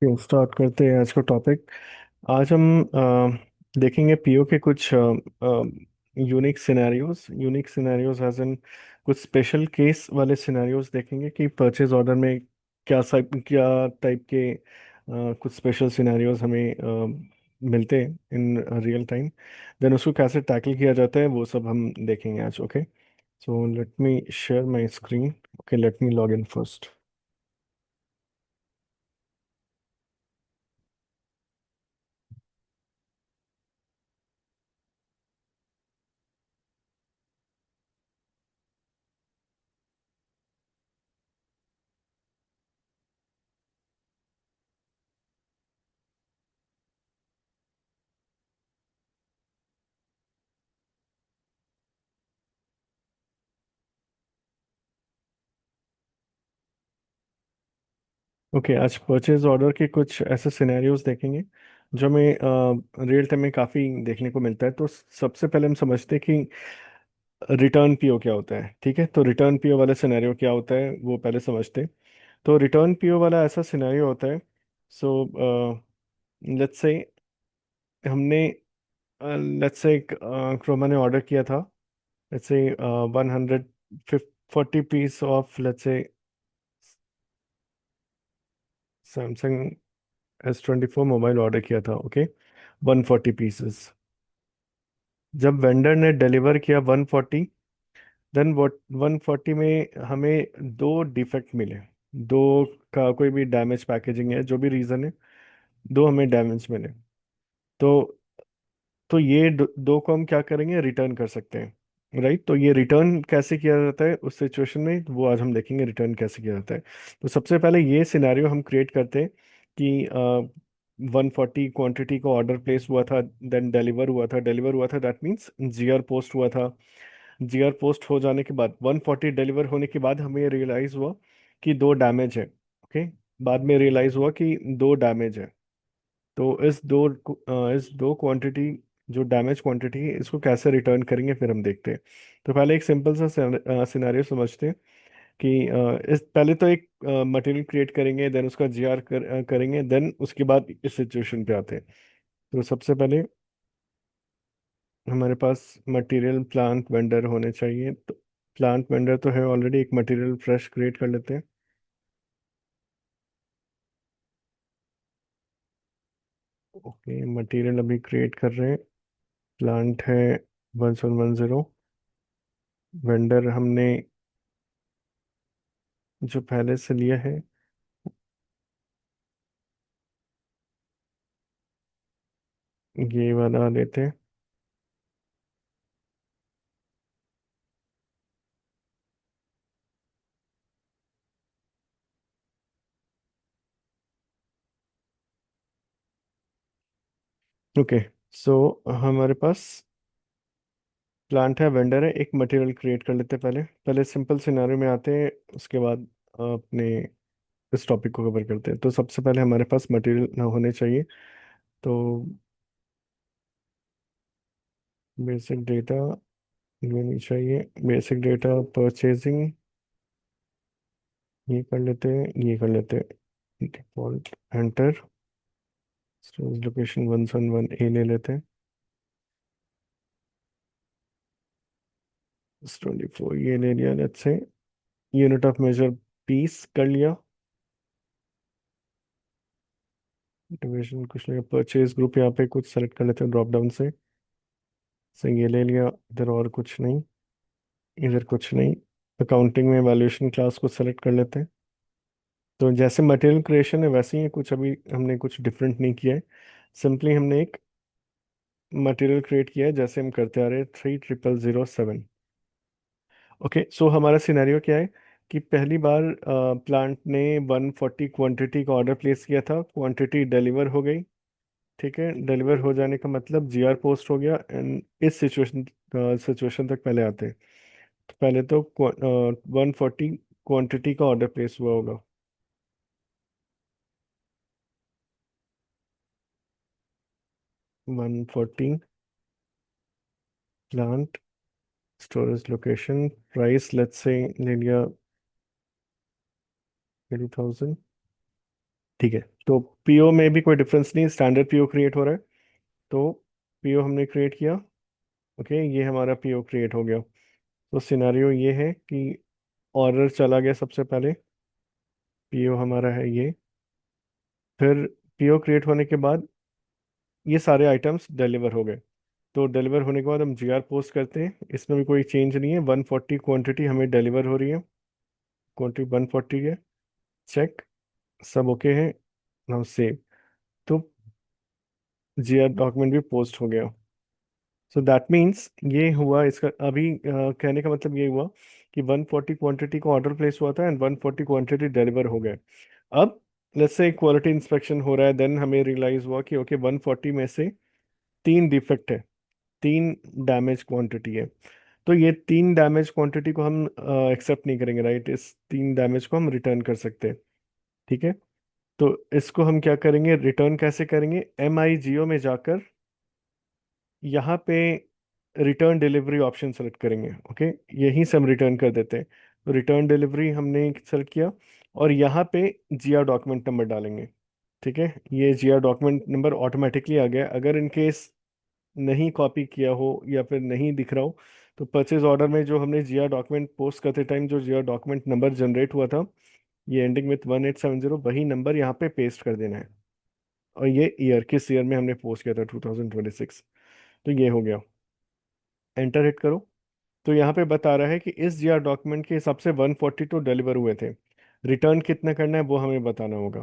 Start करते हैं आज का टॉपिक। आज हम देखेंगे पीओ के कुछ यूनिक सिनेरियोज एज इन कुछ स्पेशल केस वाले सिनेरियोज देखेंगे कि परचेज ऑर्डर में क्या टाइप के कुछ स्पेशल सिनेरियोज हमें मिलते हैं इन रियल टाइम। देन उसको कैसे टैकल किया जाता है वो सब हम देखेंगे आज। Okay, so let me share my screen. Okay, let me log in first. Okay, आज परचेज ऑर्डर के कुछ ऐसे सिनेरियोज देखेंगे जो हमें रियल टाइम में काफ़ी देखने को मिलता है। तो सबसे पहले हम समझते हैं कि रिटर्न पीओ क्या होता है। ठीक है, तो रिटर्न पीओ वाला सिनेरियो क्या होता है वो पहले समझते हैं। तो रिटर्न पीओ वाला ऐसा सिनेरियो होता है। सो लेट्स से हमने लेट्स से क्रोमा ने ऑर्डर किया था। Let's say 140 piece of let's say Samsung S24 mobile order किया था। Okay, 140 pieces. जब वेंडर ने डिलीवर किया 140, देन वट 140 में हमें दो डिफेक्ट मिले। दो का कोई भी डैमेज पैकेजिंग है, जो भी रीज़न है, दो हमें डैमेज मिले। तो ये दो को हम क्या करेंगे, रिटर्न कर सकते हैं। राइट, तो ये रिटर्न कैसे किया जाता है उस सिचुएशन में, वो आज हम देखेंगे रिटर्न कैसे किया जाता है। तो सबसे पहले ये सिनेरियो हम क्रिएट करते हैं कि 140 क्वांटिटी का ऑर्डर प्लेस हुआ था, देन डिलीवर हुआ था दैट मीन्स जीआर पोस्ट हुआ था। जीआर पोस्ट हो जाने के बाद 140 डिलीवर होने के बाद हमें रियलाइज हुआ कि दो डैमेज है। ओके, बाद में रियलाइज हुआ कि दो डैमेज है। तो इस दो क्वांटिटी, जो डैमेज क्वांटिटी है, इसको कैसे रिटर्न करेंगे फिर हम देखते हैं। तो पहले एक सिंपल सा सिनेरियो समझते हैं कि इस पहले तो एक मटेरियल क्रिएट करेंगे, देन उसका करेंगे, देन उसके बाद इस सिचुएशन पे आते हैं। तो सबसे पहले हमारे पास मटेरियल प्लांट वेंडर होने चाहिए। तो प्लांट वेंडर तो है ऑलरेडी, एक मटेरियल फ्रेश क्रिएट कर लेते हैं। ओके, मटेरियल अभी क्रिएट कर रहे हैं। प्लांट है 1110। वेंडर हमने जो पहले से लिया है, ये वाला लेते हैं। ओके, सो हमारे पास प्लांट है, वेंडर है, एक मटेरियल क्रिएट कर लेते हैं। पहले पहले सिंपल सिनारियो में आते हैं, उसके बाद अपने इस टॉपिक को कवर करते हैं। तो सबसे पहले हमारे पास मटेरियल होने चाहिए। तो बेसिक डेटा ये नहीं चाहिए। बेसिक डेटा परचेजिंग ये कर लेते हैं, ये कर लेते हैं। Default enter storage location 171A ले लेते हैं। 24 ये ले लिया। Let's say unit of major piece कर लिया। डिवीजन कुछ नहीं, परचेज ग्रुप यहाँ पे कुछ सेलेक्ट कर लेते हैं ड्रॉप डाउन से ये ले लिया। इधर और कुछ नहीं, इधर कुछ नहीं। अकाउंटिंग में वैल्यूएशन क्लास को सेलेक्ट कर लेते हैं। तो जैसे मटेरियल क्रिएशन है वैसे ही है, कुछ अभी हमने कुछ डिफरेंट नहीं किया है। सिंपली हमने एक मटेरियल क्रिएट किया है जैसे हम करते आ रहे हैं, 300007। ओके, सो हमारा सिनेरियो क्या है कि पहली बार प्लांट ने 140 क्वांटिटी का ऑर्डर प्लेस किया था, क्वांटिटी डिलीवर हो गई। ठीक है, डिलीवर हो जाने का मतलब जीआर पोस्ट हो गया। एंड इस सिचुएशन तक पहले आते हैं। तो पहले तो 140 क्वांटिटी का ऑर्डर प्लेस हुआ होगा। 140 plant storage location price let's say ले लिया 30,000। ठीक है, तो पीओ में भी कोई डिफरेंस नहीं, स्टैंडर्ड पीओ क्रिएट हो रहा है। तो पीओ हमने क्रिएट किया। ओके, ये हमारा पीओ क्रिएट हो गया। तो सिनारियो ये है कि ऑर्डर चला गया सबसे पहले, पीओ हमारा है ये। फिर पीओ क्रिएट होने के बाद ये सारे आइटम्स डिलीवर हो गए। तो डिलीवर होने के बाद हम जीआर पोस्ट करते हैं, इसमें भी कोई चेंज नहीं है। 140 क्वांटिटी हमें डिलीवर हो रही है, क्वांटिटी 140 है। चेक, सब ओके है, नाउ सेव। तो जीआर डॉक्यूमेंट भी पोस्ट हो गया। सो दैट मीन्स ये हुआ इसका अभी कहने का मतलब ये हुआ कि 140 क्वांटिटी का ऑर्डर प्लेस हुआ था एंड 140 क्वांटिटी डिलीवर हो गए। अब लेट्स से क्वालिटी इंस्पेक्शन हो रहा है, देन हमें रियलाइज हुआ कि ओके 140 में से तीन डिफेक्ट है, तीन डैमेज क्वांटिटी है। तो ये तीन डैमेज क्वांटिटी को हम एक्सेप्ट नहीं करेंगे, राइट? इस तीन डैमेज को हम रिटर्न कर सकते हैं। ठीक है, तो इसको हम क्या करेंगे, रिटर्न कैसे करेंगे? एम आई जियो में जाकर यहाँ पे रिटर्न डिलीवरी ऑप्शन सेलेक्ट करेंगे। ओके, यहीं से हम रिटर्न कर देते हैं। तो रिटर्न डिलीवरी हमने सेलेक्ट किया और यहाँ पे जिया डॉक्यूमेंट नंबर डालेंगे। ठीक है, ये जिया डॉक्यूमेंट नंबर ऑटोमेटिकली आ गया। अगर इन केस नहीं कॉपी किया हो या फिर नहीं दिख रहा हो, तो परचेज ऑर्डर में जो हमने जिया डॉक्यूमेंट पोस्ट करते टाइम जो जिया डॉक्यूमेंट नंबर जनरेट हुआ था, ये एंडिंग विथ 1870, वही नंबर यहाँ पे पेस्ट कर देना है। और ये ईयर, किस ईयर में हमने पोस्ट किया था, 2026। तो ये हो गया, एंटर हिट करो। तो यहाँ पे बता रहा है कि इस जीआर डॉक्यूमेंट के हिसाब से 142 डिलीवर हुए थे। रिटर्न कितना करना है वो हमें बताना होगा।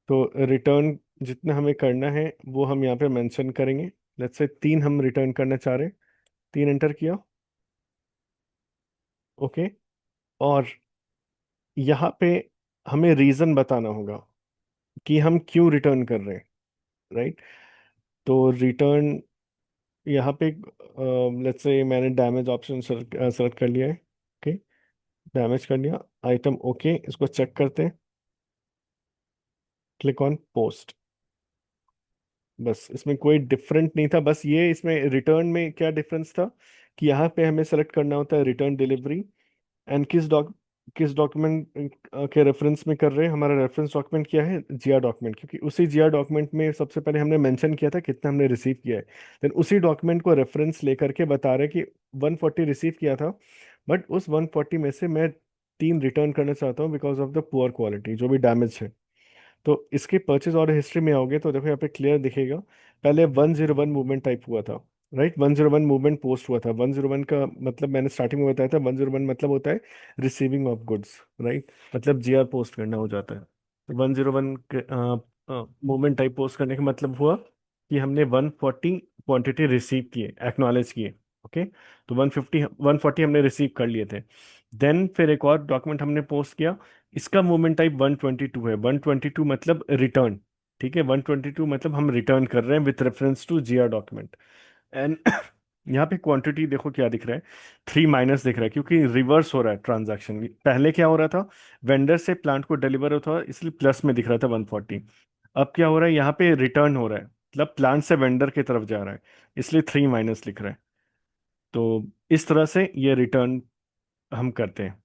तो रिटर्न जितना हमें करना है वो हम यहाँ पे मेंशन करेंगे। लेट्स से तीन हम रिटर्न करना चाह रहे हैं, तीन एंटर किया। ओके, और यहाँ पे हमें रीज़न बताना होगा कि हम क्यों रिटर्न कर रहे हैं, राइट? तो रिटर्न यहाँ पे लेट्स से मैंने डैमेज ऑप्शन सेलेक्ट कर लिया है। ओके, डैमेज कर लिया आइटम। ओके, इसको चेक करते हैं, क्लिक ऑन पोस्ट। बस इसमें कोई डिफरेंट नहीं था, बस ये इसमें रिटर्न में क्या डिफरेंस था कि यहाँ पे हमें सेलेक्ट करना होता है रिटर्न डिलीवरी एंड किस डॉक्यूमेंट के रेफरेंस में कर रहे हैं। हमारा रेफरेंस डॉक्यूमेंट क्या है, जिया डॉक्यूमेंट, क्योंकि उसी जिया डॉक्यूमेंट में सबसे पहले हमने मेंशन किया था कितना हमने रिसीव किया है। देन उसी डॉक्यूमेंट को रेफरेंस लेकर के बता रहे कि 140 रिसीव किया था, बट उस 140 में से मैं तीन रिटर्न करना चाहता हूँ because of the poor quality, जो भी डैमेज है। तो इसके परचेज ऑर्डर हिस्ट्री में आओगे तो देखो यहाँ पे क्लियर दिखेगा। पहले 101 मूवमेंट टाइप हुआ था, राइट? 101 मूवमेंट पोस्ट हुआ था। 101 का मतलब मैंने स्टार्टिंग में बताया था, 101 मतलब होता है रिसीविंग ऑफ गुड्स, राइट? मतलब जीआर पोस्ट करना हो जाता है। तो 101 मूवमेंट टाइप पोस्ट करने का मतलब हुआ कि हमने 140 क्वांटिटी रिसीव किए, एक्नॉलेज किए। ओके, तो 140 हमने रिसीव कर लिए थे। देन फिर एक और डॉक्यूमेंट हमने पोस्ट किया, इसका मूवमेंट टाइप 122 है। 122 मतलब रिटर्न। ठीक है, 122 मतलब हम रिटर्न कर रहे हैं with reference to GR document. And यहाँ पे क्वांटिटी देखो क्या दिख रहा है, थ्री माइनस दिख रहा है, क्योंकि रिवर्स हो रहा है ट्रांजैक्शन। पहले क्या हो रहा था, वेंडर से प्लांट को डिलीवर होता था इसलिए प्लस में दिख रहा था 140। अब क्या हो रहा है, यहाँ पे रिटर्न हो रहा है, मतलब प्लांट से वेंडर की तरफ जा रहा है, इसलिए थ्री माइनस लिख रहा है। तो इस तरह से ये रिटर्न हम करते हैं।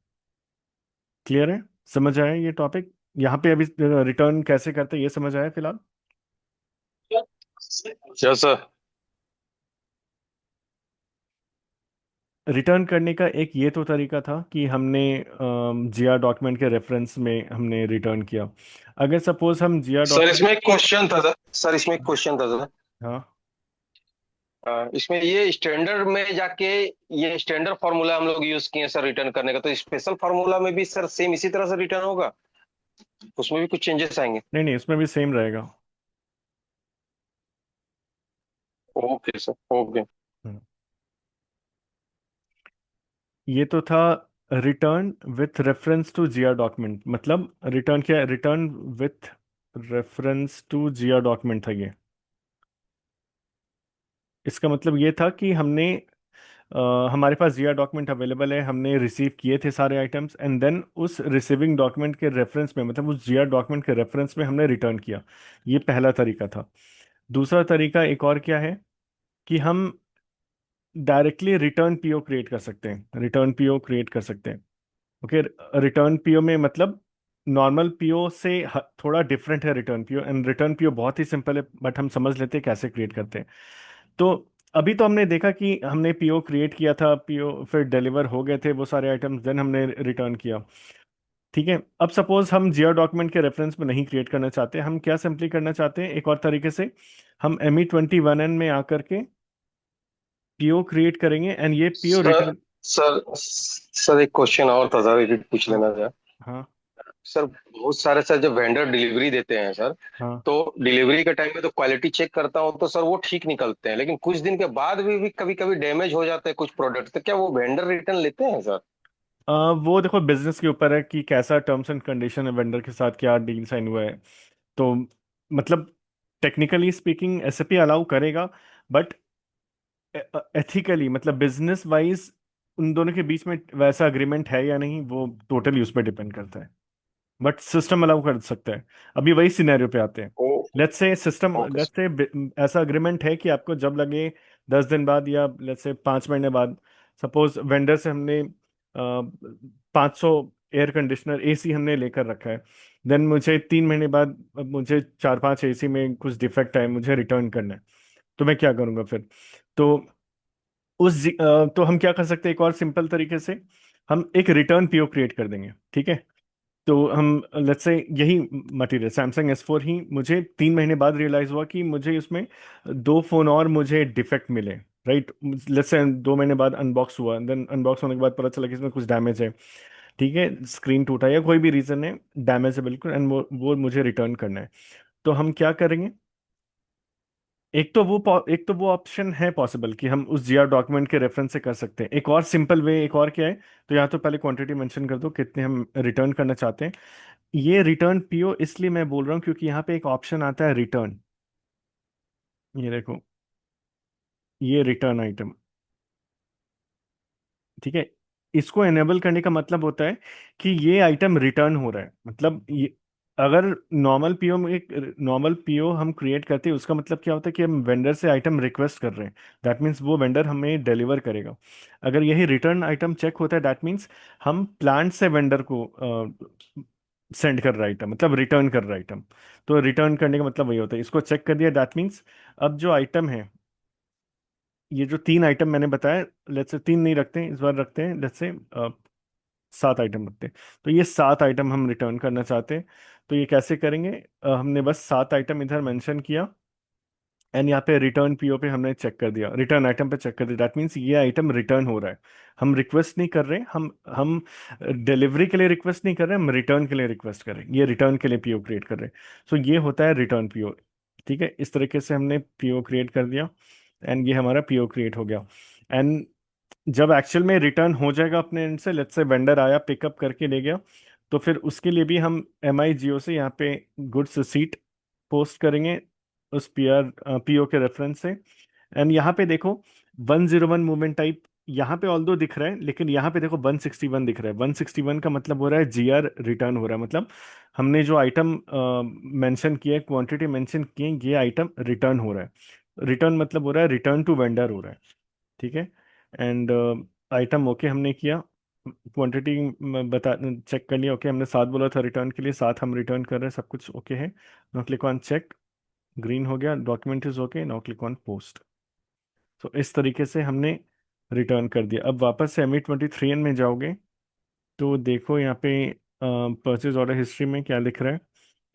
क्लियर है? समझ आया ये टॉपिक? यहाँ पे अभी रिटर्न कैसे करते हैं ये समझ आया फिलहाल? Yes sir. रिटर्न करने का एक ये तो तरीका था कि हमने जिया डॉक्यूमेंट के रेफरेंस में हमने रिटर्न किया। अगर सपोज हम जिया सर डॉक्यूमेंट। इसमें एक क्वेश्चन था सर इसमें एक क्वेश्चन था सर। हाँ, इसमें ये स्टैंडर्ड में जाके ये स्टैंडर्ड फार्मूला हम लोग यूज किए सर रिटर्न करने का, तो स्पेशल फार्मूला में भी सर सेम इसी तरह से रिटर्न होगा? उसमें भी कुछ चेंजेस आएंगे? नहीं नहीं, इसमें भी सेम रहेगा। Okay sir, okay. हम्म। ये तो था रिटर्न विथ रेफरेंस टू जिया डॉक्यूमेंट, मतलब रिटर्न क्या, रिटर्न विथ रेफरेंस टू जिया डॉक्यूमेंट था ये। इसका मतलब ये था कि हमने हमारे पास जिया डॉक्यूमेंट अवेलेबल है, हमने रिसीव किए थे सारे आइटम्स, एंड देन उस रिसीविंग डॉक्यूमेंट के रेफरेंस में, मतलब उस जिया डॉक्यूमेंट के रेफरेंस में हमने रिटर्न किया। ये पहला तरीका था। दूसरा तरीका एक और क्या है कि हम डायरेक्टली रिटर्न पीओ क्रिएट कर सकते हैं, रिटर्न पीओ क्रिएट कर सकते हैं। ओके, रिटर्न पीओ में मतलब नॉर्मल पीओ से थोड़ा डिफरेंट है return PO, and return PO बहुत ही सिंपल है, बट हम समझ लेते हैं कैसे क्रिएट करते हैं। तो अभी तो हमने देखा कि हमने पीओ क्रिएट किया था, पीओ फिर डिलीवर हो गए थे वो सारे आइटम्स, देन हमने रिटर्न किया। ठीक है, अब सपोज हम जियो डॉक्यूमेंट के रेफरेंस में नहीं क्रिएट करना चाहते, हम क्या सिंपली करना चाहते हैं एक और तरीके से, हम ME21N में आकर के पीओ क्रिएट करेंगे, एंड ये पीओ सर रिटर्न। सर एक क्वेश्चन और था सर, एक पूछ हाँ। लेना था हाँ। सर। बहुत सारे सर जब वेंडर डिलीवरी देते हैं सर, हाँ। तो डिलीवरी के टाइम में तो क्वालिटी चेक करता हूँ तो सर वो ठीक निकलते हैं, लेकिन कुछ दिन के बाद भी कभी कभी डैमेज हो जाते हैं कुछ प्रोडक्ट, तो क्या वो वेंडर रिटर्न लेते हैं सर? वो देखो बिजनेस के ऊपर है कि कैसा टर्म्स एंड कंडीशन है, वेंडर के साथ क्या डील साइन हुआ है। तो मतलब टेक्निकली स्पीकिंग एसएपी अलाउ करेगा, बट एथिकली मतलब बिजनेस वाइज उन दोनों के बीच में वैसा अग्रीमेंट है या नहीं, वो टोटली उस पर डिपेंड करता है। बट सिस्टम अलाउ कर सकता है। अभी वही सिनेरियो पे आते हैं। ओ, ओके लेट्स से ऐसा अग्रीमेंट है कि आपको जब लगे 10 दिन बाद, या लेट्स से 5 महीने बाद, सपोज वेंडर से हमने 500 एयर कंडीशनर एसी हमने लेकर रखा है, देन मुझे 3 महीने बाद मुझे 4-5 एसी में कुछ डिफेक्ट है, मुझे रिटर्न करना है। तो मैं क्या करूंगा फिर? तो तो हम क्या कर सकते हैं, एक और सिंपल तरीके से हम एक रिटर्न पीओ क्रिएट कर देंगे। ठीक है, तो हम लेट्स से यही मटेरियल सैमसंग S4 ही मुझे 3 महीने बाद रियलाइज हुआ कि मुझे उसमें 2 फोन और मुझे डिफेक्ट मिले। राइट, लेट्स से 2 महीने बाद अनबॉक्स हुआ, देन अनबॉक्स होने के बाद पता चला कि इसमें कुछ डैमेज है। ठीक है, स्क्रीन टूटा या कोई भी रीजन है, डैमेज है बिल्कुल, एंड वो मुझे रिटर्न करना है। तो हम क्या करेंगे, एक तो वो ऑप्शन है पॉसिबल कि हम उस जीआर डॉक्यूमेंट के रेफरेंस से कर सकते हैं। एक और सिंपल वे एक और क्या है, तो यहाँ तो पहले क्वांटिटी मेंशन कर दो कितने हम रिटर्न करना चाहते हैं। ये रिटर्न पीओ इसलिए मैं बोल रहा हूँ क्योंकि यहाँ पे एक ऑप्शन आता है रिटर्न। ये देखो, ये रिटर्न आइटम। ठीक है, इसको एनेबल करने का मतलब होता है कि ये आइटम रिटर्न हो रहा है। मतलब ये, अगर नॉर्मल पीओ हम क्रिएट करते हैं, उसका मतलब क्या होता है कि हम वेंडर से आइटम रिक्वेस्ट कर रहे हैं, दैट मीन्स वो वेंडर हमें डिलीवर करेगा। अगर यही रिटर्न आइटम चेक होता है, दैट मीन्स हम प्लांट से वेंडर को सेंड कर रहा आइटम, मतलब रिटर्न कर रहा आइटम। तो रिटर्न करने का मतलब वही होता है, इसको चेक कर दिया, दैट मीन्स अब जो आइटम है, ये जो 3 आइटम मैंने बताया, लेट्स से 3 नहीं रखते हैं इस बार, रखते हैं लेट्स से 7 आइटम रखते हैं। तो ये 7 आइटम हम रिटर्न करना चाहते हैं। तो ये कैसे करेंगे, हमने बस 7 आइटम इधर मेंशन किया, एंड यहाँ पे रिटर्न पीओ पे हमने चेक कर दिया, रिटर्न आइटम पे चेक कर दिया, दैट मीन्स ये आइटम रिटर्न हो रहा है। हम रिक्वेस्ट नहीं कर रहे, हम डिलीवरी के लिए रिक्वेस्ट नहीं कर रहे, हम रिटर्न के लिए रिक्वेस्ट कर रहे हैं, ये रिटर्न के लिए पीओ क्रिएट कर रहे हैं। सो ये होता है रिटर्न पीओ। ठीक है, इस तरीके से हमने पीओ क्रिएट कर दिया, एंड ये हमारा पीओ क्रिएट हो गया। एंड जब एक्चुअल में रिटर्न हो जाएगा अपने एंड से, लेट्स से वेंडर आया पिकअप करके ले गया, तो फिर उसके लिए भी हम MI जियो से यहाँ पे गुड्स रिसीट पोस्ट करेंगे उस पीओ के रेफरेंस से। एंड यहाँ पे देखो 101 मूवमेंट टाइप यहाँ पे ऑल्दो दिख रहा है, लेकिन यहाँ पे देखो 161 दिख रहा है। 161 का मतलब हो रहा है जीआर रिटर्न हो रहा है, मतलब हमने जो आइटम मेंशन किया है, क्वांटिटी मेंशन की है, ये आइटम रिटर्न हो रहा है। रिटर्न मतलब हो रहा है रिटर्न टू वेंडर हो रहा है। ठीक है, एंड आइटम ओके हमने किया, क्वांटिटी बता चेक कर लिया, ओके हमने 7 बोला था रिटर्न के लिए, 7 हम रिटर्न कर रहे हैं, सब कुछ ओके है। Now click on check, green हो गया, document is okay, now click on post. तो इस तरीके से हमने रिटर्न कर दिया। अब वापस से ME23N में जाओगे, तो देखो यहाँ पे परचेज ऑर्डर हिस्ट्री में क्या लिख रहा है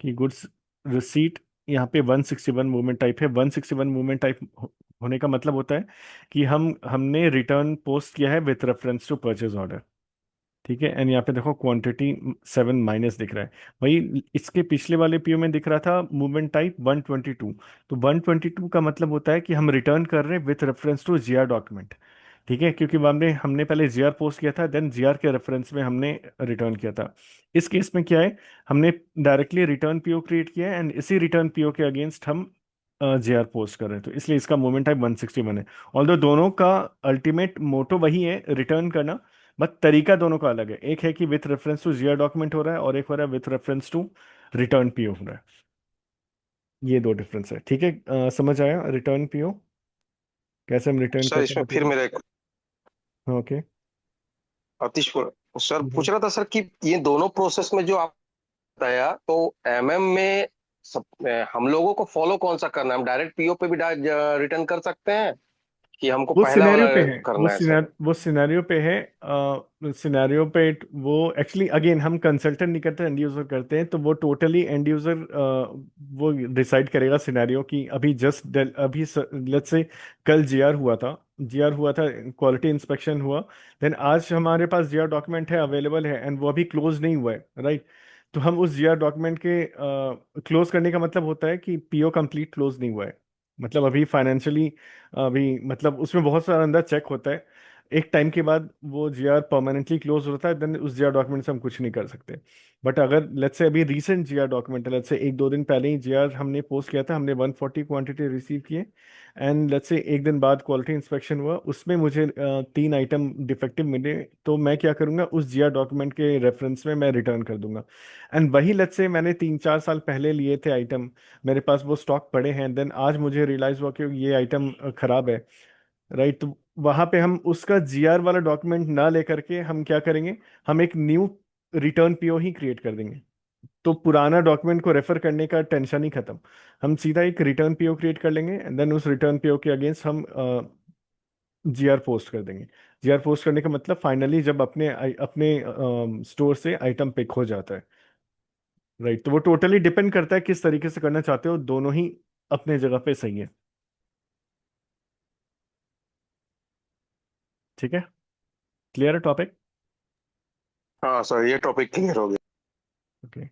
कि गुड्स रिसीट, यहाँ पे 161 मूवमेंट टाइप है। 161 मूवमेंट टाइप होने का मतलब होता है कि हमने रिटर्न पोस्ट किया है with reference to purchase order. ठीक है, एंड यहाँ पे देखो क्वांटिटी 7 माइनस दिख रहा है। वही इसके पिछले वाले पीओ में दिख रहा था मूवमेंट टाइप 122। तो 122 का मतलब होता है कि हम रिटर्न कर रहे हैं with reference to GR document. ठीक है, क्योंकि हमने हमने पहले जीआर पोस्ट किया था, देन जीआर के रेफरेंस में हमने रिटर्न किया था। इस केस में क्या है, हमने डायरेक्टली रिटर्न पीओ क्रिएट किया है, एंड इसी रिटर्न पीओ के अगेंस्ट हम जीआर पोस्ट कर रहे हैं, तो इसलिए इसका मूवमेंट टाइप 161 है। ऑल्दो दोनों का अल्टीमेट मोटो वही है, रिटर्न करना, बट तरीका दोनों का अलग है। एक है कि with reference to GR document हो रहा है, और एक हो रहा है with reference to return PO हो रहा है। ये दो डिफरेंस है। ठीक है, समझ आया रिटर्न पीओ कैसे हम रिटर्न सर करते हैं इसमें फिर मटेरियल? मेरा एक ओके। आतिश सर पूछ रहा था सर कि ये दोनों प्रोसेस में जो बताया, तो एमएम में हम लोगों को फॉलो कौन सा करना है? हम डायरेक्ट पीओ पे भी रिटर्न कर सकते हैं, कि हमको वो पहला सिनेरियो वाला पे है, करना है सर? वो सिनेरियो पे है। सिनेरियो पे वो एक्चुअली अगेन हम कंसल्टेंट नहीं करते, एंड यूजर करते हैं, तो वो टोटली एंड यूजर वो डिसाइड करेगा सिनेरियो की। अभी जस्ट अभी लेट्स से कल जीआर हुआ था, जीआर हुआ था, क्वालिटी इंस्पेक्शन हुआ, देन आज हमारे पास जीआर डॉक्यूमेंट है, अवेलेबल है, एंड वो अभी क्लोज नहीं हुआ है, राइट? तो हम उस जीआर डॉक्यूमेंट के क्लोज करने का मतलब होता है कि पीओ कंप्लीट क्लोज नहीं हुआ है, मतलब अभी फाइनेंशियली, अभी मतलब उसमें बहुत सारा अंदर चेक होता है। एक टाइम के बाद वो जीआर परमानेंटली क्लोज होता है, देन उस जीआर डॉक्यूमेंट से हम कुछ नहीं कर सकते। बट अगर लेट्स से अभी रीसेंट जीआर डॉक्यूमेंट है, लेट्स से एक दो दिन पहले ही जीआर हमने पोस्ट किया था, हमने 140 क्वांटिटी रिसीव किए, एंड लेट्स से एक दिन बाद क्वालिटी इंस्पेक्शन हुआ, उसमें मुझे 3 आइटम डिफेक्टिव मिले, तो मैं क्या करूंगा, उस जीआर डॉक्यूमेंट के रेफरेंस में मैं रिटर्न कर दूंगा। एंड वही लेट्स से मैंने 3 4 साल पहले लिए थे आइटम, मेरे पास वो स्टॉक पड़े हैं, देन आज मुझे रियलाइज हुआ कि ये आइटम खराब है, राइट? तो वहां पे हम उसका जीआर वाला डॉक्यूमेंट ना लेकर के हम क्या करेंगे, हम एक न्यू रिटर्न पीओ ही क्रिएट कर देंगे। तो पुराना डॉक्यूमेंट को रेफर करने का टेंशन ही खत्म। हम सीधा एक रिटर्न पीओ क्रिएट कर लेंगे, एंड देन उस रिटर्न पीओ के अगेंस्ट हम जीआर पोस्ट कर देंगे। जीआर पोस्ट करने का मतलब फाइनली जब अपने अपने स्टोर से आइटम पिक हो जाता है, राइट? तो वो टोटली डिपेंड करता है किस तरीके से करना चाहते हो, दोनों ही अपने जगह पे सही है। ठीक है, क्लियर है टॉपिक? हाँ सर, ये टॉपिक क्लियर हो गया। ओके,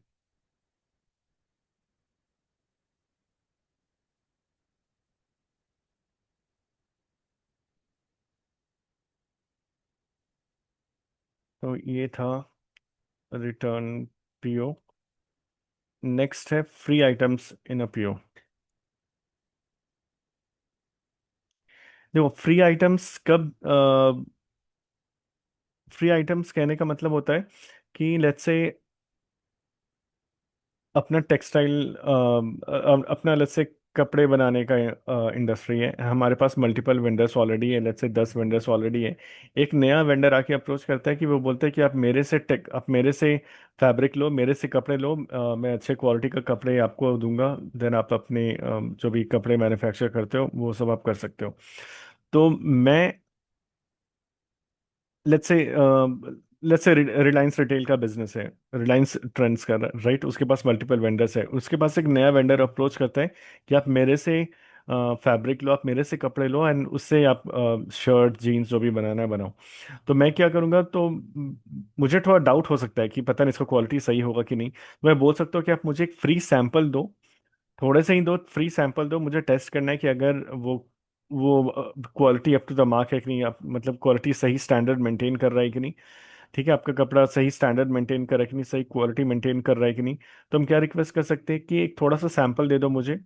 तो ये था रिटर्न पीओ। नेक्स्ट है free items in a PO. देखो, फ्री आइटम्स कब, फ्री आइटम्स कहने का मतलब होता है कि लेट्स से अपना टेक्सटाइल, अपना लेट्स से कपड़े बनाने का इंडस्ट्री है, हमारे पास मल्टीपल वेंडर्स ऑलरेडी है, लेट्स से 10 वेंडर्स ऑलरेडी है। एक नया वेंडर आके अप्रोच करता है कि वो बोलता है कि आप मेरे से फैब्रिक लो, मेरे से कपड़े लो, मैं अच्छे क्वालिटी का कपड़े आपको दूंगा, देन आप अपने जो भी कपड़े मैन्युफैक्चर करते हो वो सब आप कर सकते हो। तो मैं लेट्स से रिलायंस रिटेल का बिजनेस है, रिलायंस ट्रेंड्स का, राइट? उसके पास मल्टीपल वेंडर्स है, उसके पास एक नया वेंडर अप्रोच करता है कि आप मेरे से फैब्रिक लो, आप मेरे से कपड़े लो, एंड उससे आप शर्ट जीन्स जो भी बनाना है बनाओ। तो मैं क्या करूंगा, तो मुझे थोड़ा डाउट हो सकता है कि पता नहीं इसका क्वालिटी सही होगा कि नहीं, तो मैं बोल सकता हूँ कि आप मुझे एक फ्री सैंपल दो, थोड़े से ही दो, फ्री सैंपल दो, मुझे टेस्ट करना है कि अगर वो quality up to the mark है कि नहीं, आप मतलब क्वालिटी सही स्टैंडर्ड मेंटेन कर रहा है कि नहीं। ठीक है, आपका कपड़ा सही स्टैंडर्ड मेंटेन कर रहा है कि नहीं, सही क्वालिटी मेंटेन कर रहा है कि नहीं। तो हम क्या रिक्वेस्ट कर सकते हैं कि एक थोड़ा सा सैंपल दे दो मुझे,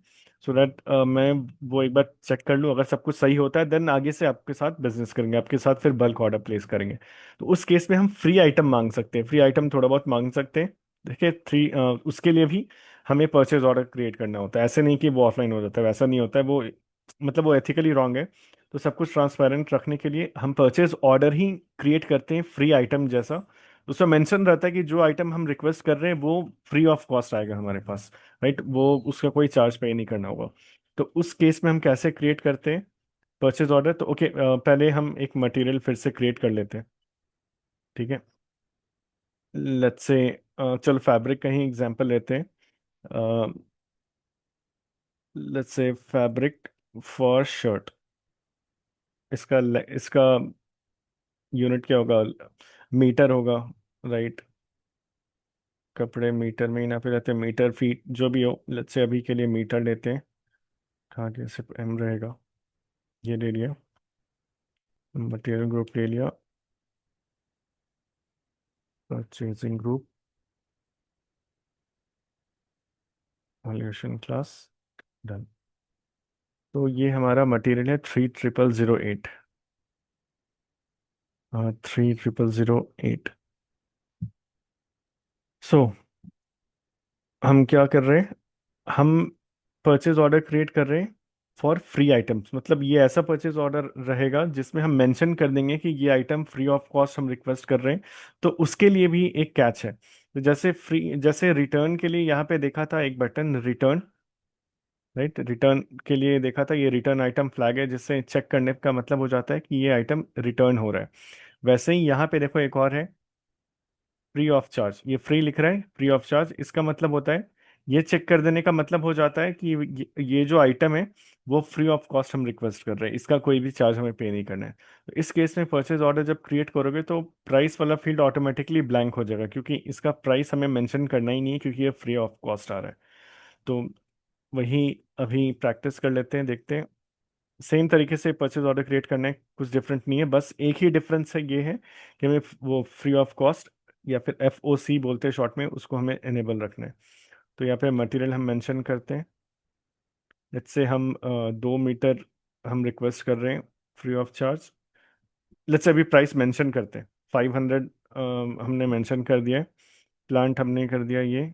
सो दैट मैं वो एक बार चेक कर लूँ, अगर सब कुछ सही होता है देन आगे से आपके साथ बिजनेस करेंगे, आपके साथ फिर बल्क ऑर्डर प्लेस करेंगे। तो उस केस में हम फ्री आइटम मांग सकते हैं, फ्री आइटम थोड़ा बहुत मांग सकते हैं। देखिए, उसके लिए भी हमें परचेज ऑर्डर क्रिएट करना होता है, ऐसे नहीं कि वो ऑफलाइन हो जाता है, वैसा नहीं होता है वो, मतलब वो एथिकली रॉन्ग है। तो सब कुछ ट्रांसपेरेंट रखने के लिए हम परचेज ऑर्डर ही क्रिएट करते हैं, फ्री आइटम जैसा। उसमें मेंशन रहता है कि जो आइटम हम रिक्वेस्ट कर रहे हैं वो फ्री ऑफ कॉस्ट आएगा हमारे पास, राइट? वो उसका कोई चार्ज पे नहीं करना होगा। तो उस केस में हम कैसे क्रिएट करते हैं परचेज ऑर्डर? तो ओके, पहले हम एक मटेरियल फिर से क्रिएट कर लेते हैं। ठीक है, लेट्स से चलो फैब्रिक का ही एग्जांपल लेते हैं। Let's say fabric for shirt, इसका यूनिट क्या होगा, मीटर होगा, राइट? कपड़े मीटर में ही ना, फिर रहते हैं मीटर फीट जो भी हो, लेट्स से अभी के लिए मीटर लेते हैं। आगे से एम रहेगा, ये ले लिया, मटेरियल ग्रुप ले लिया, purchasing group, valuation class, done. तो ये हमारा मटेरियल है 30008, 30008। सो हम क्या कर रहे हैं, हम परचेज ऑर्डर क्रिएट कर रहे हैं फॉर फ्री आइटम्स, मतलब ये ऐसा परचेज ऑर्डर रहेगा जिसमें हम मेंशन कर देंगे कि ये आइटम फ्री ऑफ कॉस्ट हम रिक्वेस्ट कर रहे हैं। तो उसके लिए भी एक कैच है, तो जैसे रिटर्न के लिए यहाँ पे देखा था एक बटन रिटर्न, राइट, रिटर्न के लिए देखा था, ये रिटर्न आइटम फ्लैग है जिससे चेक करने का मतलब हो जाता है कि ये आइटम रिटर्न हो रहा है। वैसे ही यहाँ पे देखो एक और है, फ्री ऑफ चार्ज। ये फ्री लिख रहा है, फ्री ऑफ चार्ज, इसका मतलब होता है, ये चेक कर देने का मतलब हो जाता है कि ये जो आइटम है वो फ्री ऑफ कॉस्ट हम रिक्वेस्ट कर रहे हैं, इसका कोई भी चार्ज हमें पे नहीं करना है। तो इस केस में परचेज ऑर्डर जब क्रिएट करोगे तो प्राइस वाला फील्ड ऑटोमेटिकली ब्लैंक हो जाएगा, क्योंकि इसका प्राइस हमें मेंशन करना ही नहीं है, क्योंकि ये फ्री ऑफ कॉस्ट आ रहा है। तो वही अभी प्रैक्टिस कर लेते हैं, देखते हैं। सेम तरीके से परचेज ऑर्डर क्रिएट करना है, कुछ डिफरेंट नहीं है, बस एक ही डिफरेंस है, ये है कि हमें वो फ्री ऑफ कॉस्ट या फिर FOC बोलते हैं शॉर्ट में, उसको हमें इनेबल रखना है। तो यहाँ पे मटेरियल हम मेंशन करते हैं, लेट्स से हम 2 मीटर हम रिक्वेस्ट कर रहे हैं free of charge. Let's say अभी प्राइस मेंशन करते हैं, 500 हमने मेंशन कर दिया है। प्लांट हमने कर दिया, ये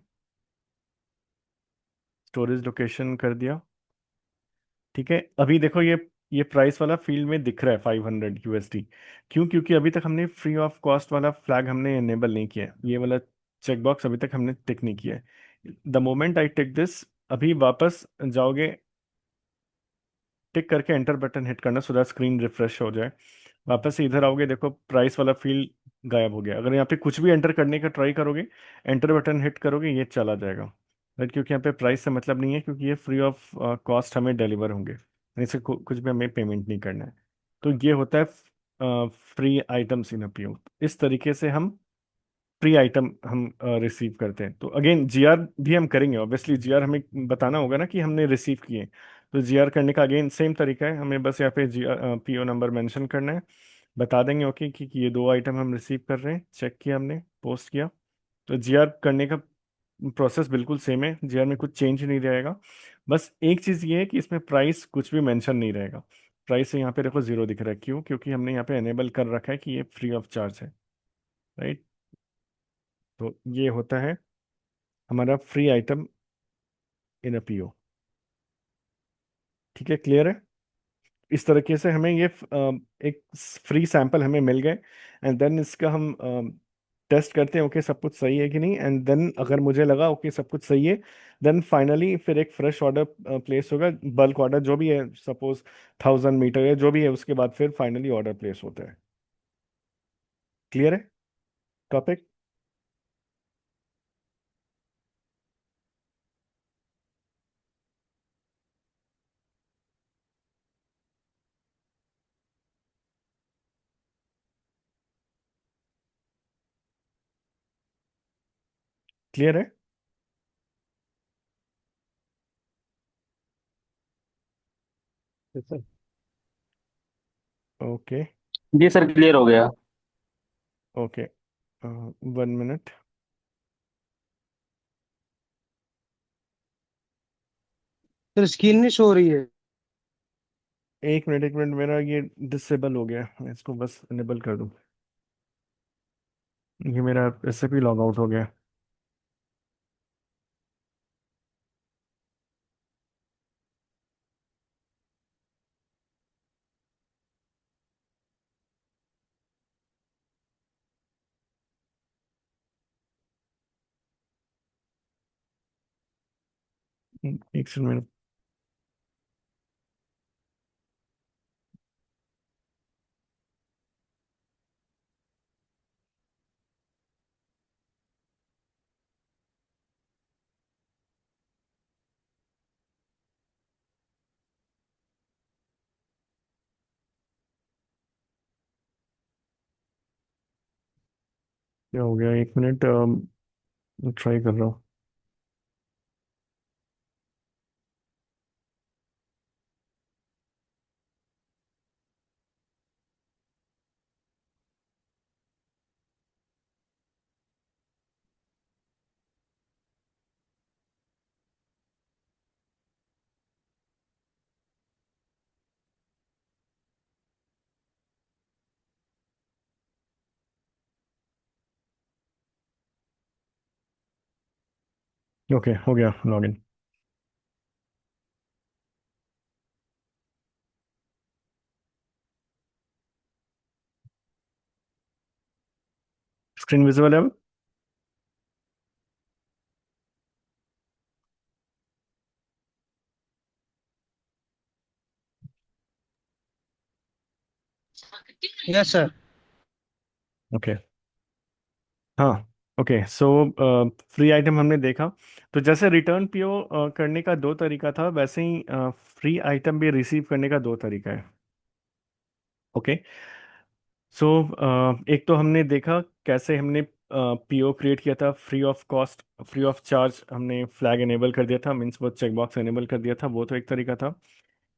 स्टोरेज लोकेशन कर दिया। ठीक है, अभी देखो ये प्राइस वाला फील्ड में दिख रहा है 500 USD। क्यों? क्योंकि अभी तक हमने फ्री ऑफ कॉस्ट वाला फ्लैग हमने इनेबल नहीं किया है, ये वाला चेक बॉक्स अभी तक हमने टिक नहीं किया है। The moment I tick this, अभी वापस जाओगे, टिक करके एंटर बटन हिट करना सो दैट स्क्रीन रिफ्रेश हो जाए। वापस से इधर आओगे, देखो प्राइस वाला फील्ड गायब हो गया। अगर यहाँ पे कुछ भी एंटर करने का ट्राई करोगे, एंटर बटन हिट करोगे, ये चला जाएगा, राइट, क्योंकि यहाँ पे प्राइस से मतलब नहीं है, क्योंकि ये फ्री ऑफ कॉस्ट हमें डिलीवर होंगे, इसे कुछ भी हमें पेमेंट नहीं करना है। तो ये होता है फ्री आइटम्स इन अपीओ। इस तरीके से हम फ्री आइटम हम रिसीव करते हैं। तो अगेन GR भी हम करेंगे, ऑब्वियसली GR हमें बताना होगा ना कि हमने रिसीव किए। तो GR करने का अगेन सेम तरीका है, हमें बस यहाँ पे PO नंबर मेंशन करना है, बता देंगे ओके कि ये 2 आइटम हम रिसीव कर रहे हैं, चेक किया हमने, पोस्ट किया। तो GR करने का प्रोसेस बिल्कुल सेम है, GR में कुछ चेंज नहीं रहेगा। बस एक चीज़ ये है कि इसमें प्राइस कुछ भी मेंशन नहीं रहेगा। प्राइस यहाँ पे देखो 0 दिख रहा है, क्यों? क्योंकि हमने यहाँ पे एनेबल कर रखा है कि ये फ्री ऑफ चार्ज है, राइट। तो ये होता है हमारा फ्री आइटम इन अ PO। ठीक है, क्लियर है? इस तरीके से हमें ये एक फ्री सैंपल हमें मिल गए, एंड देन इसका हम टेस्ट करते हैं, ओके सब कुछ सही है कि नहीं, एंड देन अगर मुझे लगा ओके सब कुछ सही है, देन फाइनली फिर एक फ्रेश ऑर्डर प्लेस होगा, बल्क ऑर्डर जो भी है, सपोज 1000 मीटर है जो भी है, उसके बाद फिर फाइनली ऑर्डर प्लेस होता है। क्लियर है टॉपिक? क्लियर है? Yes, sir. ओके। जी सर, क्लियर हो गया। Okay, 1 minute. सर स्क्रीन नहीं शो हो रही है। 1 मिनट, 1 मिनट, मेरा ये डिसेबल हो गया, मैं इसको बस इनेबल कर दूं। ये मेरा SAP लॉग आउट हो गया। एक सेकंड में। क्या हो गया? 1 मिनट, ट्राई कर रहा हूँ। ओके, हो गया लॉगिन। स्क्रीन विजिबल है अब? Yes sir. ओके। हाँ। ओके, सो फ्री आइटम हमने देखा। तो जैसे रिटर्न पीओ करने का दो तरीका था, वैसे ही फ्री आइटम भी रिसीव करने का दो तरीका है। ओके। सो एक तो हमने देखा कैसे हमने पीओ क्रिएट किया था free of cost, free of charge, हमने फ्लैग इनेबल कर दिया था, मीन्स वो चेकबॉक्स इनेबल कर दिया था, वो तो एक तरीका था।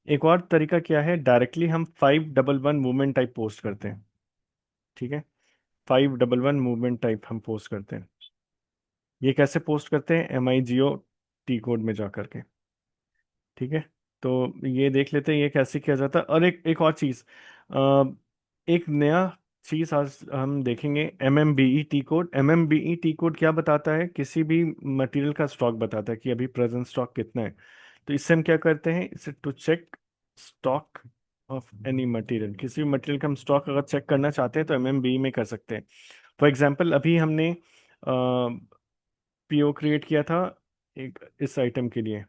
एक और तरीका क्या है, डायरेक्टली हम 511 मूवमेंट टाइप पोस्ट करते हैं। ठीक है, 511 मूवमेंट टाइप हम पोस्ट करते हैं। ये कैसे पोस्ट करते हैं, MIGO टी कोड में जा करके। ठीक है, तो ये देख लेते हैं ये कैसे किया जाता है। और एक एक और चीज़, एक नया चीज़ आज हम देखेंगे, MMBE T code. MMBE T code क्या बताता है, किसी भी मटेरियल का स्टॉक बताता है कि अभी प्रेजेंट स्टॉक कितना है। तो इससे हम क्या करते हैं, इसे to check stock of any material, किसी भी मटेरियल का हम स्टॉक अगर चेक करना चाहते हैं तो MMBE में कर सकते हैं। फॉर एग्जाम्पल अभी हमने पीओ क्रिएट किया था एक इस आइटम के लिए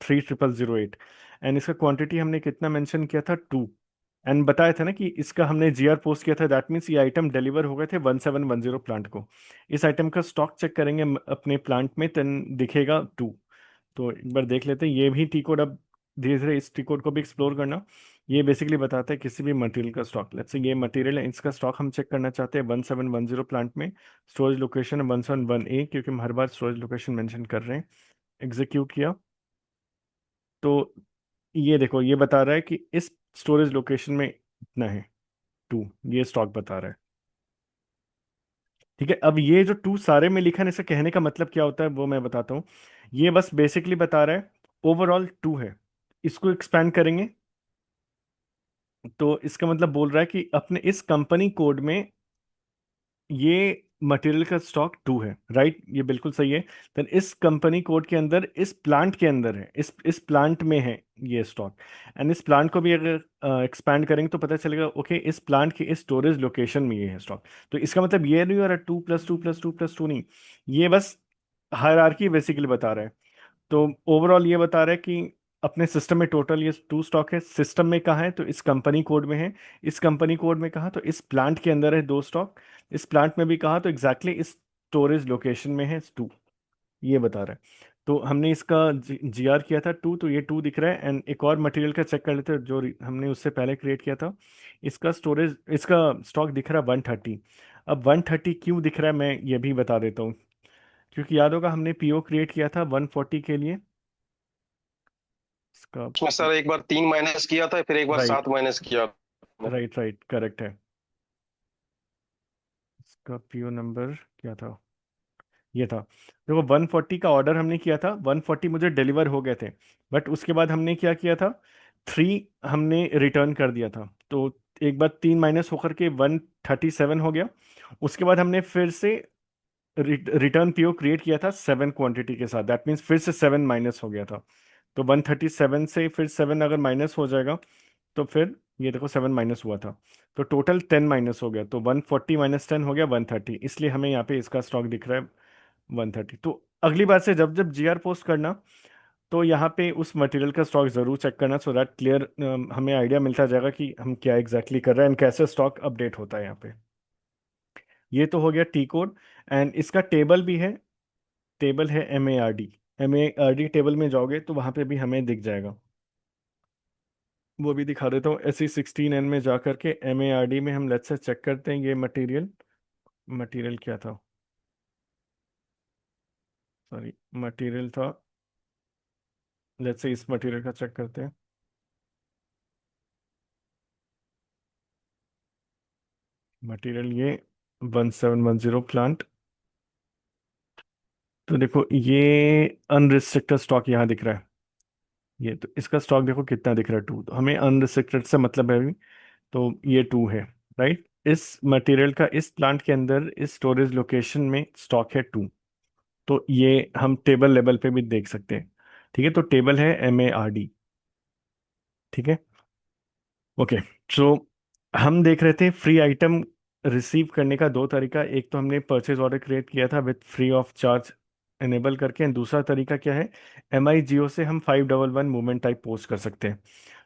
3008, एंड इसका क्वांटिटी हमने कितना मेंशन किया था, 2। एंड बताया था ना कि इसका हमने GR पोस्ट किया था, दैट मीन्स ये आइटम डिलीवर हो गए थे 1710 प्लांट को। इस आइटम का स्टॉक चेक करेंगे अपने प्लांट में, देन दिखेगा 2। तो एक बार देख लेते हैं ये भी टी कोड। अब धीरे धीरे इस टी कोड को भी एक्सप्लोर करना। ये बेसिकली बताता है किसी भी मटेरियल का स्टॉक, लेट्स से ये मटेरियल है, इसका स्टॉक हम चेक करना चाहते हैं 1710 प्लांट में। स्टोरेज लोकेशन 171A, क्योंकि हम हर बार स्टोरेज लोकेशन मेंशन कर रहे हैं। एग्जीक्यूट किया तो ये देखो ये बता रहा है कि इस स्टोरेज लोकेशन में इतना है, 2, ये स्टॉक बता रहा है। ठीक है, अब ये जो 2 सारे में लिखा है, इसे कहने का मतलब क्या होता है वो मैं बताता हूँ। ये बस बेसिकली बता रहा है ओवरऑल 2 है। इसको एक्सपैंड करेंगे तो इसका मतलब बोल रहा है कि अपने इस कंपनी कोड में ये मटेरियल का स्टॉक 2 है, राइट, ये बिल्कुल सही है। देन इस कंपनी कोड के अंदर, इस प्लांट के अंदर है, इस प्लांट में है ये स्टॉक। एंड इस प्लांट को भी अगर एक्सपैंड करेंगे तो पता चलेगा ओके इस प्लांट की इस स्टोरेज लोकेशन में ये है स्टॉक। तो इसका मतलब ये नहीं हो रहा 2+2+2+2 नहीं, ये बस हायरार्की बेसिकली बता रहा है। तो ओवरऑल ये बता रहा है कि अपने सिस्टम में टोटल ये 2 स्टॉक है। सिस्टम में कहाँ है, तो इस कंपनी कोड में है। इस कंपनी कोड में कहाँ, तो इस प्लांट के अंदर है 2 स्टॉक। इस प्लांट में भी कहाँ, तो एग्जैक्टली इस स्टोरेज लोकेशन में है 2, ये बता रहा है। तो हमने इसका GR किया था 2, तो ये 2 दिख रहा है। एंड एक और मटेरियल का चेक कर लेते हैं जो हमने उससे पहले क्रिएट किया था। इसका स्टोरेज, इसका स्टॉक दिख रहा है 130। अब 130 क्यों दिख रहा है मैं ये भी बता देता हूँ। क्योंकि याद होगा हमने PO क्रिएट किया था 140 के लिए, इसका। उसमें सर एक बार 3 माइनस किया था, फिर एक बार राइट 7 माइनस किया। राइट राइट, करेक्ट है। इसका PO नंबर क्या था, ये था। देखो 140 का ऑर्डर हमने किया था, 140 मुझे डिलीवर हो गए थे। बट उसके बाद हमने क्या किया था, 3 हमने रिटर्न कर दिया था। तो एक बार 3 माइनस होकर के 137 हो गया। उसके बाद हमने फिर से रिटर्न PO क्रिएट किया था 7 क्वांटिटी के साथ, दैट मीन्स फिर से 7 माइनस हो गया था। तो 137 से फिर 7 अगर माइनस हो जाएगा तो फिर ये देखो 7 माइनस हुआ था, तो टोटल 10 माइनस हो गया। तो 140 माइनस 10 हो गया 130, इसलिए हमें यहाँ पे इसका स्टॉक दिख रहा है 130। तो अगली बार से जब जब GR पोस्ट करना तो यहाँ पे उस मटेरियल का स्टॉक जरूर चेक करना, सो दैट क्लियर हमें आइडिया मिलता जाएगा कि हम क्या एग्जैक्टली कर रहे हैं एंड कैसे स्टॉक अपडेट होता है यहाँ पे। ये तो हो गया टी कोड। एंड इसका टेबल भी है, टेबल है MARD टेबल में जाओगे तो वहाँ पे भी हमें दिख जाएगा। वो भी दिखा देता हूँ, SE16N में जा करके MARD में हम लेट्स से चेक करते हैं ये मटेरियल। मटेरियल क्या था, सॉरी, मटेरियल था, लेट्स से इस मटेरियल का चेक करते हैं। मटेरियल ये 1710 प्लांट। तो देखो ये अनरिस्ट्रिक्टेड स्टॉक यहाँ दिख रहा है। ये तो इसका स्टॉक देखो कितना दिख रहा है, 2। तो हमें अनरिस्ट्रिक्टेड से मतलब है अभी, तो ये 2 है, राइट। इस मटेरियल का इस प्लांट के अंदर इस स्टोरेज लोकेशन में स्टॉक है 2। तो ये हम टेबल लेवल पे भी देख सकते हैं। ठीक है, तो टेबल है MARD। ठीक है, ओके। सो हम देख रहे थे फ्री आइटम रिसीव करने का दो तरीका। एक तो हमने परचेज ऑर्डर क्रिएट किया था with free of charge enable करके। and दूसरा तरीका क्या है, MIGO से हम 511 मूवमेंट टाइप पोस्ट कर सकते हैं।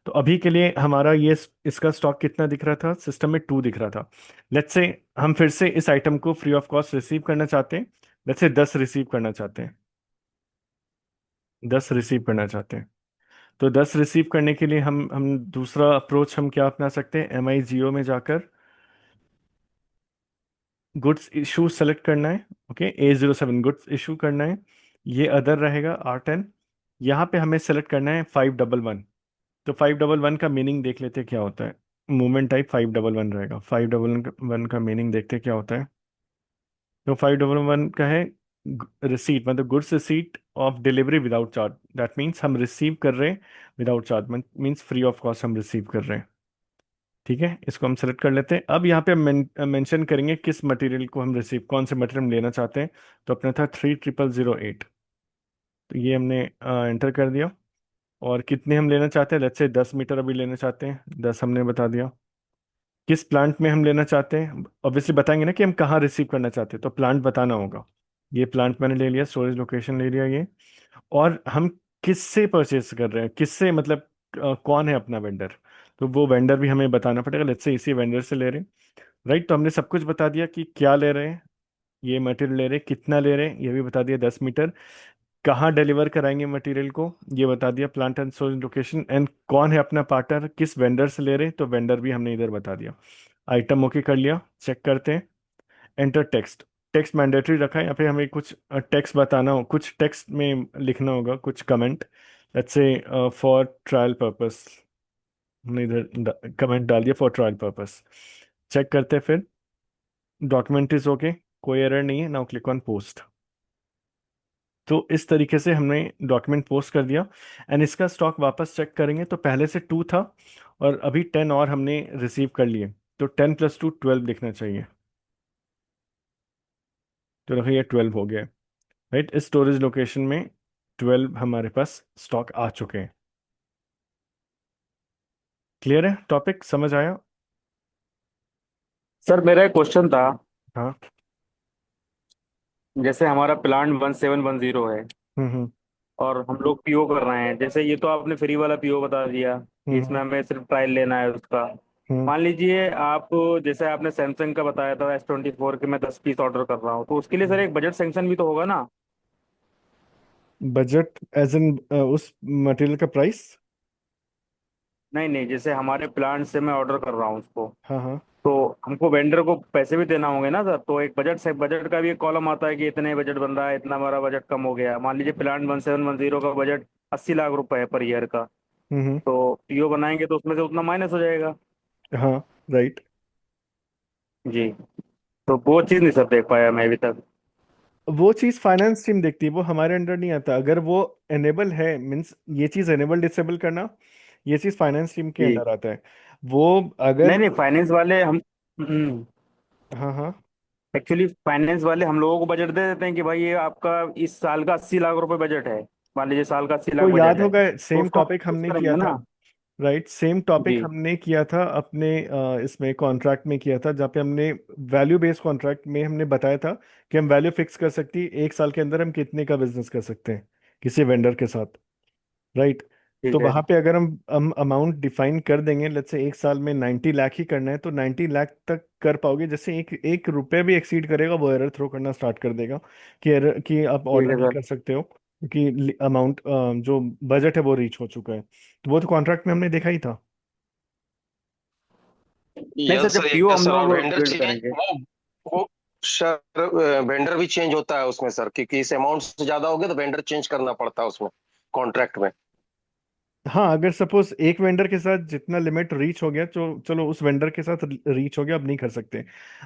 तो अभी के लिए हमारा ये इसका स्टॉक कितना दिख रहा था सिस्टम में, 2 दिख रहा था। लेट्स से हम फिर से इस आइटम को फ्री ऑफ कॉस्ट रिसीव करना चाहते हैं। लेट्स से 10 रिसीव करना चाहते हैं, 10 रिसीव करना चाहते हैं। तो 10 रिसीव करने के लिए हम दूसरा अप्रोच हम क्या अपना सकते हैं, MIGO में जाकर गुड्स इशू सेलेक्ट करना है। ओके, A07 गुड्स इशू करना है। ये अदर रहेगा R10। यहाँ पे हमें सेलेक्ट करना है 511। तो 511 का मीनिंग देख लेते हैं क्या होता है। मूवमेंट टाइप 511 रहेगा। 511 का मीनिंग देखते हैं क्या होता है। तो 511 का है रिसीट, मतलब goods receipt of delivery without charge. That means हम रिसीव कर रहे हैं without charge, means free of cost हम रिसीव कर रहे हैं। ठीक है, इसको हम सेलेक्ट कर लेते हैं। अब यहाँ पे हम मेंशन करेंगे किस मटेरियल को हम रिसीव, कौन से मटेरियल हम लेना चाहते हैं। तो अपना था 3008। तो ये हमने एंटर कर दिया। और कितने हम लेना चाहते हैं, लेट्स से 10 मीटर अभी लेना चाहते हैं, 10 हमने बता दिया। किस प्लांट में हम लेना चाहते हैं, ऑब्वियसली बताएंगे ना कि हम कहाँ रिसीव करना चाहते हैं, तो प्लांट बताना होगा। ये प्लांट मैंने ले लिया, स्टोरेज लोकेशन ले लिया ये। और हम किससे परचेस कर रहे हैं, किससे मतलब कौन है अपना वेंडर, तो वो वेंडर भी हमें बताना पड़ेगा। लेट्स से इसी वेंडर से ले रहे हैं। राइट, तो हमने सब कुछ बता दिया कि क्या ले रहे हैं, ये मटेरियल ले रहे हैं, कितना ले रहे हैं ये भी बता दिया, 10 मीटर। कहाँ डिलीवर कराएंगे मटेरियल को ये बता दिया, plant and storage location. And कौन है अपना पार्टनर, किस वेंडर से ले रहे हैं, तो वेंडर भी हमने इधर बता दिया। आइटम ओके कर लिया, चेक करते हैं। एंटर टेक्स्ट, टेक्स्ट मैंडेटरी रखा है, या फिर हमें कुछ टेक्स्ट बताना हो, कुछ टेक्स्ट में लिखना होगा, कुछ comment. Let's say for trial purpose, हमने इधर कमेंट डाल दिया फॉर ट्रायल पर्पस। चेक करते हैं फिर। डॉक्यूमेंट इज ओके, कोई एरर नहीं है। Now click on post. तो इस तरीके से हमने डॉक्यूमेंट पोस्ट कर दिया। एंड इसका स्टॉक वापस चेक करेंगे तो पहले से 2 था, और अभी 10 और हमने रिसीव कर लिए। तो 10 + 2 12 दिखना चाहिए। तो देखो ये 12 हो गया। राइट, इस स्टोरेज लोकेशन में 12 हमारे पास स्टॉक आ चुके हैं। क्लियर है, टॉपिक समझ आया। सर मेरा एक क्वेश्चन था। हाँ। जैसे हमारा प्लांट 1710 है हम्म। और हम लोग पीओ कर रहे हैं, जैसे ये तो आपने फ्री वाला पीओ बता दिया कि हम्म। इसमें हमें सिर्फ ट्रायल लेना है उसका। हम्म। मान लीजिए आप, जैसे आपने सैमसंग का बताया था S24 के, मैं 10 पीस ऑर्डर कर रहा हूँ, तो उसके लिए सर एक बजट सेंक्शन भी तो होगा ना। बजट एज इन उस मटेरियल का प्राइस। नहीं नहीं, जैसे हमारे प्लांट से मैं ऑर्डर कर रहा हूँ उसको, हाँ हाँ। तो हमको वेंडर को पैसे भी देना होंगे ना सर। तो एक बजट से बजट का भी एक कॉलम आता है कि इतने बजट बन रहा है, इतना हमारा बजट कम हो गया। मान लीजिए प्लांट 1710 का बजट 80 लाख रुपए है पर ईयर का, हम्म। तो पीओ बनाएंगे तो उसमें से उतना माइनस हो जाएगा। हाँ, राइट। जी। तो वो चीज़ नहीं सर देख पाया मैं अभी तक। वो चीज़ फाइनेंस टीम देखती है, वो हमारे अंडर नहीं आता। अगर वो एनेबल है, मीन्स ये चीज़ एनेबल डिसेबल करना, ये चीज़ फाइनेंस टीम के जी। अंडर आता है। वो नहीं अगर, नहीं, फाइनेंस वाले हम हाँ हाँ, एक्चुअली फाइनेंस वाले हम लोगों को बजट दे देते हैं कि भाई ये आपका इस साल का 80 लाख रुपए बजट है। मान लीजिए साल का अस्सी तो लाख बजट याद है, होगा तो सेम उसको हम टॉपिक यूज हमने किया करेंगे था। ना। राइट, सेम टॉपिक जी हमने किया था अपने इसमें कॉन्ट्रैक्ट में किया था, जहाँ पे हमने वैल्यू बेस्ड कॉन्ट्रैक्ट में हमने बताया था कि हम वैल्यू फिक्स कर सकती है 1 साल के अंदर हम कितने का बिजनेस कर सकते हैं किसी वेंडर के साथ। राइट। तो ठीक है। वहां पे अगर हम अमाउंट डिफाइन कर देंगे, लेट्स से 1 साल में 90 लाख ही करना है, तो 90 लाख तक कर पाओगे। जैसे एक एक रुपए भी एक्सीड करेगा वो एरर थ्रो करना स्टार्ट कर देगा कि एरर, कि आप ठीक ऑर्डर है नहीं सर। कर सकते हो क्योंकि अमाउंट जो बजट है वो रीच हो चुका है। तो वो तो कॉन्ट्रैक्ट में हमने देखा ही था। नहीं सर, यस जब पीओ यस हम सर। और लोग वेंडर बिल्ड चेंज करेंगे। वो सर वेंडर भी चेंज होता है उसमें सर, क्योंकि इस अमाउंट से ज्यादा हो गया तो वेंडर चेंज करना पड़ता है उसमें कॉन्ट्रैक्ट में। हाँ, अगर सपोज एक वेंडर के साथ जितना लिमिट रीच हो गया, तो चलो उस वेंडर के साथ रीच हो गया, अब नहीं कर सकते।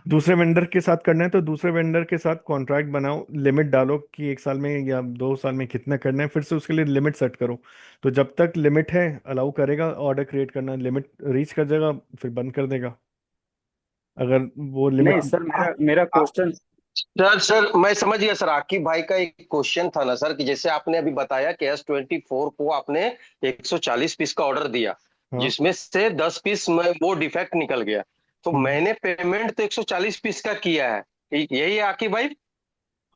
दूसरे वेंडर के साथ करना है तो दूसरे वेंडर के साथ कॉन्ट्रैक्ट बनाओ, लिमिट डालो कि 1 साल में या 2 साल में कितना करना है, फिर से उसके लिए लिमिट सेट करो। तो जब तक लिमिट है अलाउ करेगा ऑर्डर क्रिएट करना, लिमिट रीच कर जाएगा फिर बंद कर देगा, अगर वो नहीं लिमिट। सर, मेरा मेरा क्वेश्चन। सर सर मैं समझ गया सर। आकिब भाई का एक क्वेश्चन था ना सर, कि जैसे आपने अभी बताया कि S24 को आपने 140 पीस का ऑर्डर दिया, हाँ। जिसमें से 10 पीस में वो डिफेक्ट निकल गया, तो हम्म। मैंने पेमेंट तो 140 पीस का किया है। यही है आकिब भाई।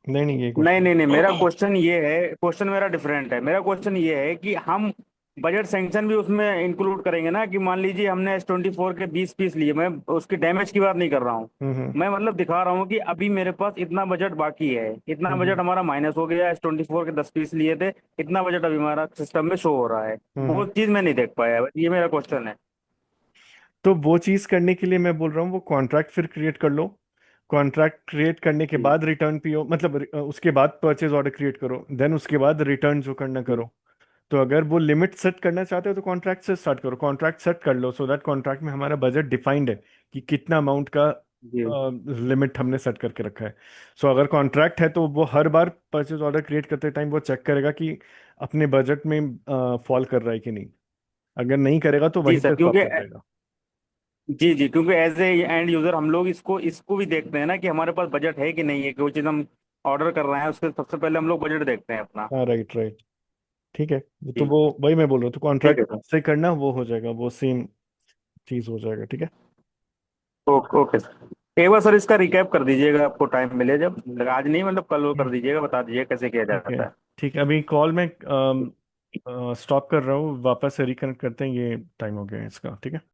नहीं नहीं, ये नहीं क्वेश्चन। नहीं नहीं, मेरा क्वेश्चन ये है, क्वेश्चन मेरा डिफरेंट है। मेरा क्वेश्चन ये है कि हम बजट सैंक्शन भी उसमें इंक्लूड करेंगे ना, कि मान लीजिए हमने S24 के 20 पीस लिए, मैं उसकी डैमेज की बात नहीं कर रहा हूँ। हम्म। मैं मतलब दिखा रहा हूँ कि अभी मेरे पास इतना बजट बाकी है, इतना हम्म। बजट हमारा माइनस हो गया, S24 के 10 पीस लिए थे, इतना बजट अभी हमारा सिस्टम में शो हो रहा है। वो हम्म। चीज मैं नहीं देख पाया, बस ये मेरा क्वेश्चन है। तो वो चीज करने के लिए मैं बोल रहा हूँ, वो कॉन्ट्रैक्ट फिर क्रिएट कर लो। कॉन्ट्रैक्ट क्रिएट करने के जी बाद रिटर्न पीओ, मतलब उसके बाद परचेज ऑर्डर क्रिएट करो, देन उसके बाद रिटर्न जो करना जी करो। तो अगर वो लिमिट सेट करना चाहते हो तो कॉन्ट्रैक्ट से स्टार्ट करो, कॉन्ट्रैक्ट सेट कर लो, सो दैट कॉन्ट्रैक्ट में हमारा बजट डिफाइंड है कि कितना अमाउंट का जी लिमिट हमने सेट करके रखा है। सो अगर कॉन्ट्रैक्ट है तो वो हर बार परचेज ऑर्डर क्रिएट करते टाइम वो चेक करेगा कि अपने बजट में फॉल कर रहा है कि नहीं। अगर नहीं करेगा तो जी वहीं सर, पे स्टॉप क्योंकि कर देगा। जी जी, क्योंकि एज ए एंड यूजर हम लोग इसको इसको भी देखते हैं ना, कि हमारे पास बजट है कि नहीं है, कोई चीज हम ऑर्डर कर रहे हैं उसके सबसे पहले हम लोग बजट देखते हैं अपना। हाँ, राइट राइट। ठीक है। तो जी, वो वही मैं बोल रहा हूँ, तो ठीक कॉन्ट्रैक्ट है सर। से करना वो हो जाएगा, वो सेम चीज हो जाएगा, ठीक है। ओके ओके सर, एक बार सर इसका रिकैप कर दीजिएगा, आपको टाइम मिले जब, आज नहीं मतलब कल वो कर हम्म, दीजिएगा, बता दीजिए कैसे किया ठीक है। जाता है। ठीक है, अभी कॉल में स्टॉप कर रहा हूँ, वापस से रिकनेक्ट करते हैं, ये टाइम हो गया है इसका, ठीक है।